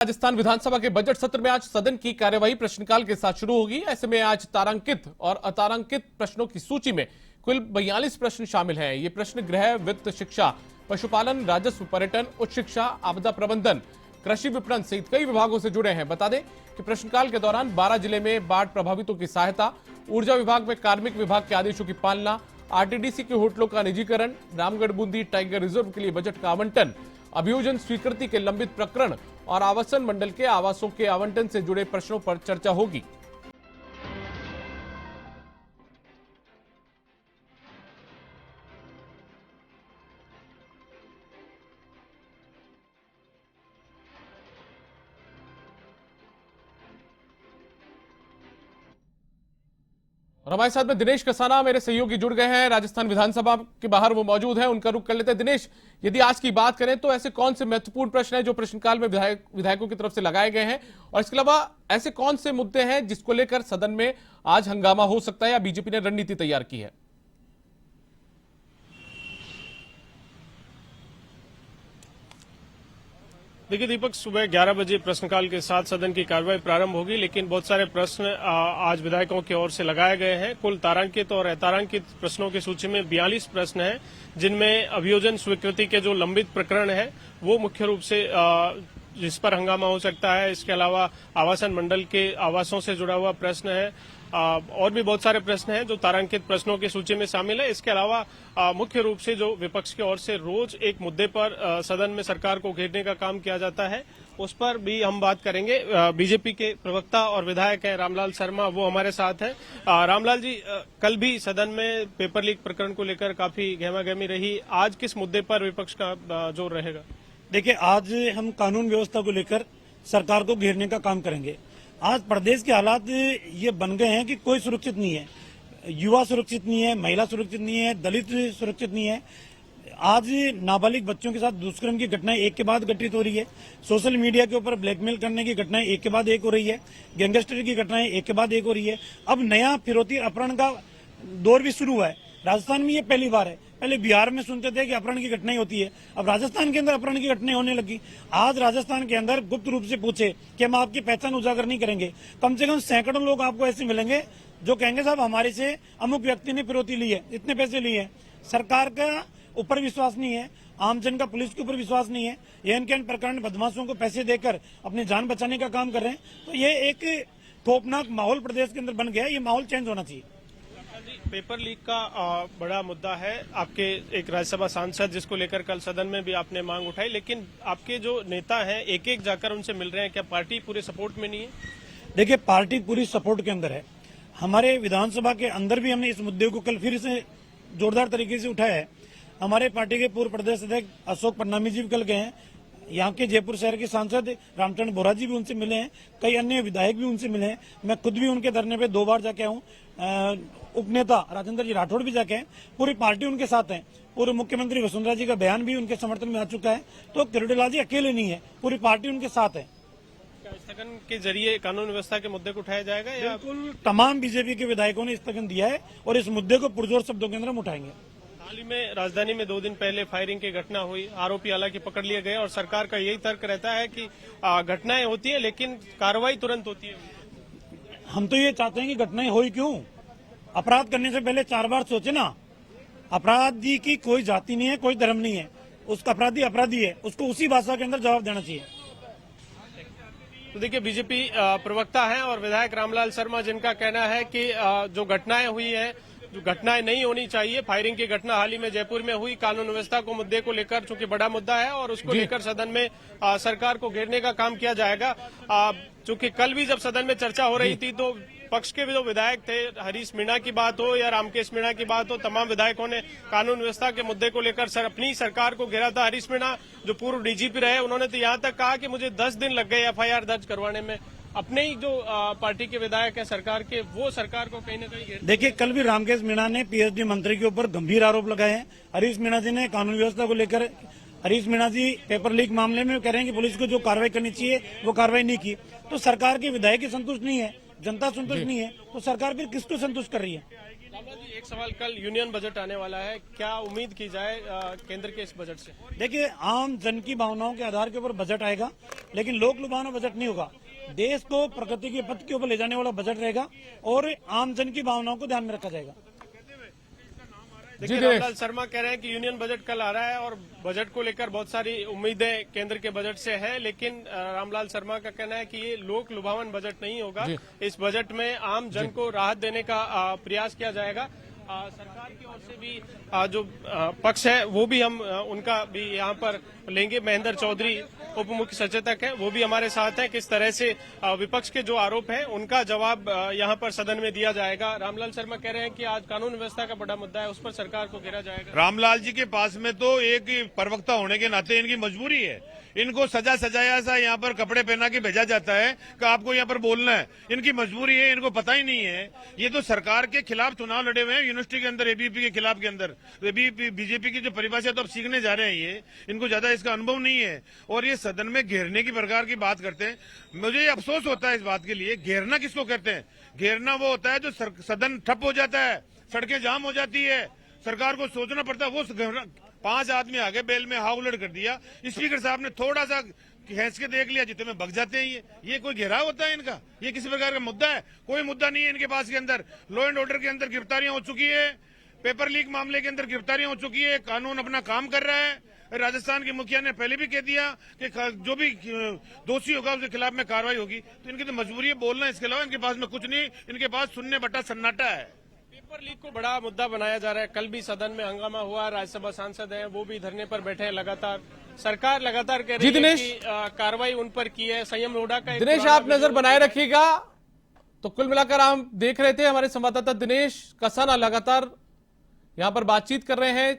राजस्थान विधानसभा के बजट सत्र में आज सदन की कार्यवाही प्रश्नकाल के साथ शुरू होगी। ऐसे में आज तारांकित और अतारांकित प्रश्नों की सूची में कुल 42 प्रश्न शामिल हैं। ये प्रश्न गृह, वित्त, शिक्षा, पशुपालन, राजस्व, पर्यटन, उच्च शिक्षा, आपदा प्रबंधन, कृषि विपणन सहित कई विभागों से जुड़े हैं। बता दें कि प्रश्नकाल के दौरान 12 जिले में बाढ़ प्रभावितों की सहायता, ऊर्जा विभाग में कार्मिक विभाग के आदेशों की पालना, आरटीडीसी के होटलों का निजीकरण, रामगढ़ बूंदी टाइगर रिजर्व के लिए बजट का आवंटन, अभियोजन स्वीकृति के लंबित प्रकरण और आवासन मंडल के आवासों के आवंटन से जुड़े प्रश्नों पर चर्चा होगी। और हमारे साथ में दिनेश कसाना मेरे सहयोगी जुड़ गए हैं, राजस्थान विधानसभा के बाहर वो मौजूद हैं। उनका रुख कर लेते हैं। दिनेश, यदि आज की बात करें तो ऐसे कौन से महत्वपूर्ण प्रश्न हैं जो प्रश्नकाल में विधायकों की तरफ से लगाए गए हैं, और इसके अलावा ऐसे कौन से मुद्दे हैं जिसको लेकर सदन में आज हंगामा हो सकता है या बीजेपी ने रणनीति तैयार की है? देखिए दीपक, सुबह 11 बजे प्रश्नकाल के साथ सदन की कार्यवाही प्रारंभ होगी, लेकिन बहुत सारे प्रश्न आज विधायकों की ओर से लगाए गए हैं। कुल तारांकित और अतारांकित प्रश्नों की सूची में 42 प्रश्न हैं, जिनमें अभियोजन स्वीकृति के जो लंबित प्रकरण है वो मुख्य रूप से जिस पर हंगामा हो सकता है। इसके अलावा आवासन मंडल के आवासों से जुड़ा हुआ प्रश्न है, और भी बहुत सारे प्रश्न हैं जो तारांकित प्रश्नों की सूची में शामिल है। इसके अलावा मुख्य रूप से जो विपक्ष की ओर से रोज एक मुद्दे पर सदन में सरकार को घेरने का काम किया जाता है, उस पर भी हम बात करेंगे। बीजेपी के प्रवक्ता और विधायक हैं रामलाल शर्मा, वो हमारे साथ हैं। रामलाल जी, कल भी सदन में पेपर लीक प्रकरण को लेकर काफी गहमागहमी रही, आज किस मुद्दे पर विपक्ष का जोर रहेगा? देखिए, आज हम कानून व्यवस्था को लेकर सरकार को घेरने का काम करेंगे। आज प्रदेश के हालात ये बन गए हैं कि कोई सुरक्षित नहीं है, युवा सुरक्षित नहीं है, महिला सुरक्षित नहीं है, दलित सुरक्षित नहीं है। आज नाबालिग बच्चों के साथ दुष्कर्म की घटनाएं एक के बाद घटित हो रही है, सोशल मीडिया के ऊपर ब्लैकमेल करने की घटनाएं एक के बाद एक हो रही है, गैंगस्टर की घटनाएं एक के बाद एक हो रही है। अब नया फिरौती अपहरण का दौर भी शुरू हुआ है। राजस्थान में ये पहली बार है। पहले बिहार में सुनते थे कि अपहरण की घटनाएं होती है, अब राजस्थान के अंदर अपहरण की घटनाएं होने लगी। आज राजस्थान के अंदर गुप्त रूप से पूछे कि हम आपकी पहचान उजागर नहीं करेंगे, कम से कम सैकड़ों लोग आपको ऐसे मिलेंगे जो कहेंगे साहब हमारे से अमुक व्यक्ति ने फिरौती ली है, इतने पैसे लिए हैं। सरकार का ऊपर विश्वास नहीं है, आमजन का पुलिस के ऊपर विश्वास नहीं है। एन प्रकरण बदमाशों को पैसे देकर अपनी जान बचाने का काम कर रहे हैं। तो ये एक खौफनाक माहौल प्रदेश के अंदर बन गया है। ये माहौल चेंज होना चाहिए। पेपर लीक का बड़ा मुद्दा है। आपके एक राज्यसभा सांसद, जिसको लेकर कल सदन में भी आपने मांग उठाई, लेकिन आपके जो नेता हैं एक एक जाकर उनसे मिल रहे हैं, क्या पार्टी पूरे सपोर्ट में नहीं है? देखिए, पार्टी पूरी सपोर्ट के अंदर है। हमारे विधानसभा के अंदर भी हमने इस मुद्दे को कल फिर से जोरदार तरीके से उठाया है। हमारे पार्टी के पूर्व प्रदेश अध्यक्ष अशोक पन्नामी जी भी कल गए हैं। यहाँ के जयपुर शहर के सांसद रामचंद्र बोरा जी भी उनसे मिले हैं, कई अन्य विधायक भी उनसे मिले हैं। मैं खुद भी उनके धरने पे 2 बार जाके हूँ। उपनेता राजेंद्र जी राठौड़ भी जाके हैं। पूरी पार्टी उनके साथ है। पूर्व मुख्यमंत्री वसुंधरा जी का बयान भी उनके समर्थन में आ चुका है। तो किरोड़ीलाल जी अकेले नहीं है, पूरी पार्टी उनके साथ है। क्या स्थगन के जरिए कानून व्यवस्था के मुद्दे को उठाया जाएगा? या बिल्कुल, तमाम बीजेपी के विधायकों ने स्थगन दिया है और इस मुद्दे को पुरजोर शब्दों के अंदर हम उठाएंगे। हाल ही में राजधानी में 2 दिन पहले फायरिंग की घटना हुई, आरोपी हालांकि पकड़ लिए गए, और सरकार का यही तर्क रहता है कि घटनाएं होती है लेकिन कार्रवाई तुरंत होती है। हम तो ये चाहते हैं कि घटनाएं हुई क्यों। अपराध करने से पहले 4 बार सोचे ना। अपराधी की कोई जाति नहीं है, कोई धर्म नहीं है। उसका अपराधी अपराधी है, उसको उसी भाषा के अंदर जवाब देना चाहिए। तो देखिए, बीजेपी प्रवक्ता हैं और विधायक रामलाल शर्मा, जिनका कहना है कि जो घटनाएं हुई हैं, जो घटनाएं नहीं होनी चाहिए। फायरिंग की घटना हाल ही में जयपुर में हुई, कानून व्यवस्था को मुद्दे को लेकर चूंकि बड़ा मुद्दा है और उसको लेकर सदन में सरकार को घेरने का काम किया जाएगा। चूंकि कल भी जब सदन में चर्चा हो रही थी तो पक्ष के जो विधायक थे, हरीश मीणा की बात हो या रामकेश मीणा की बात हो, तमाम विधायकों ने कानून व्यवस्था के मुद्दे को लेकर अपनी सरकार को घेरा था। हरीश मीणा जो पूर्व डीजीपी रहे, उन्होंने तो यहाँ तक कहा कि मुझे 10 दिन लग गए एफआईआर दर्ज करवाने में। अपने ही जो पार्टी के विधायक हैं सरकार के, वो सरकार को कहीं न कहीं देखिए, कल भी रामकेश मीणा ने पीएचडी मंत्री के ऊपर गंभीर आरोप लगाए हैं। हरीश मीणा जी ने कानून व्यवस्था को लेकर, हरीश मीणा जी पेपर लीक मामले में कह रहे हैं कि पुलिस को जो कार्रवाई करनी चाहिए वो कार्रवाई नहीं की। तो सरकार के विधायक ही संतुष्ट नहीं है, जनता संतुष्ट नहीं है, तो सरकार फिर किसको संतुष्ट कर रही है? रामलाल जी, एक सवाल, कल यूनियन बजट आने वाला है, क्या उम्मीद की जाए केंद्र के इस बजट से? देखिए, आम जन की भावनाओं के आधार के ऊपर बजट आएगा, लेकिन लोक लुभावना बजट नहीं होगा। देश को प्रगति के पथ के ऊपर ले जाने वाला बजट रहेगा और आम जन की भावनाओं को ध्यान में रखा जाएगा। देखिए, दिनेश। रामलाल शर्मा कह रहे हैं कि यूनियन बजट कल आ रहा है और बजट को लेकर बहुत सारी उम्मीदें केंद्र के बजट से है, लेकिन रामलाल शर्मा का कहना है कि ये लोक लुभावन बजट नहीं होगा। जी। इस बजट में आम जन को राहत देने का प्रयास किया जाएगा। सरकार की ओर से भी जो पक्ष है वो भी हम उनका भी यहाँ पर लेंगे। महेंद्र चौधरी उप मुख्य सचेतक है, वो भी हमारे साथ हैं। किस तरह से विपक्ष के जो आरोप हैं उनका जवाब यहाँ पर सदन में दिया जाएगा। रामलाल शर्मा कह रहे हैं कि आज कानून व्यवस्था का बड़ा मुद्दा है, उस पर सरकार को घेरा जाएगा। रामलाल जी के पास में तो एक प्रवक्ता होने के नाते इनकी मजबूरी है, इनको सजा सजाया सा यहाँ पर कपड़े पहना के भेजा जाता है कि आपको यहाँ पर बोलना है। इनकी मजबूरी है, इनको पता ही नहीं है। ये तो सरकार के खिलाफ चुनाव लड़े हुए हैं यूनिवर्सिटी के अंदर, एबीवीपी के खिलाफ के अंदर। बीजेपी की जो परिभाषा तो अब सीखने जा रहे हैं ये, इनको ज्यादा इसका अनुभव नहीं है और ये सदन में घेरने की प्रकार की बात करते हैं। मुझे अफसोस होता है इस बात के लिए। घेरना किसको कहते हैं? घेरना वो होता है जो सदन ठप हो जाता है, सड़कें जाम हो जाती है, सरकार को सोचना पड़ता है। वो 5 आदमी आगे बेल में हाउलड़ कर दिया, स्पीकर साहब ने थोड़ा सा खींच के देख लिया, जितने में भग जाते हैं। ये कोई घेराव होता है इनका? ये किसी प्रकार का मुद्दा है? कोई मुद्दा नहीं है इनके पास के अंदर। लॉ एंड ऑर्डर के अंदर गिरफ्तारियां हो चुकी है, पेपर लीक मामले के अंदर गिरफ्तारियां हो चुकी है, कानून अपना काम कर रहा है। राजस्थान के मुखिया ने पहले भी कह दिया कि जो भी दोषी होगा उसके खिलाफ में कार्रवाई होगी। तो इनकी तो मजबूरी है बोलना, इसके अलावा इनके पास में कुछ नहीं। इनके पास शून्य बटा सन्नाटा है। पेपर लीक को बड़ा मुद्दा बनाया जा रहा है। कल भी सदन में हंगामा हुआ, राज्यसभा सांसद हैं वो भी धरने पर बैठे हैं लगातार। सरकार लगातार कह रही है दिनेश। कि कार्रवाई उन पर की है। संयम लोढ़ा का एक दिनेश, पुराना आप नजर वीडियो बनाए रखिएगा। तो कुल मिलाकर हम देख रहे थे, हमारे संवाददाता दिनेश कसाना लगातार यहां पर बातचीत कर रहे हैं।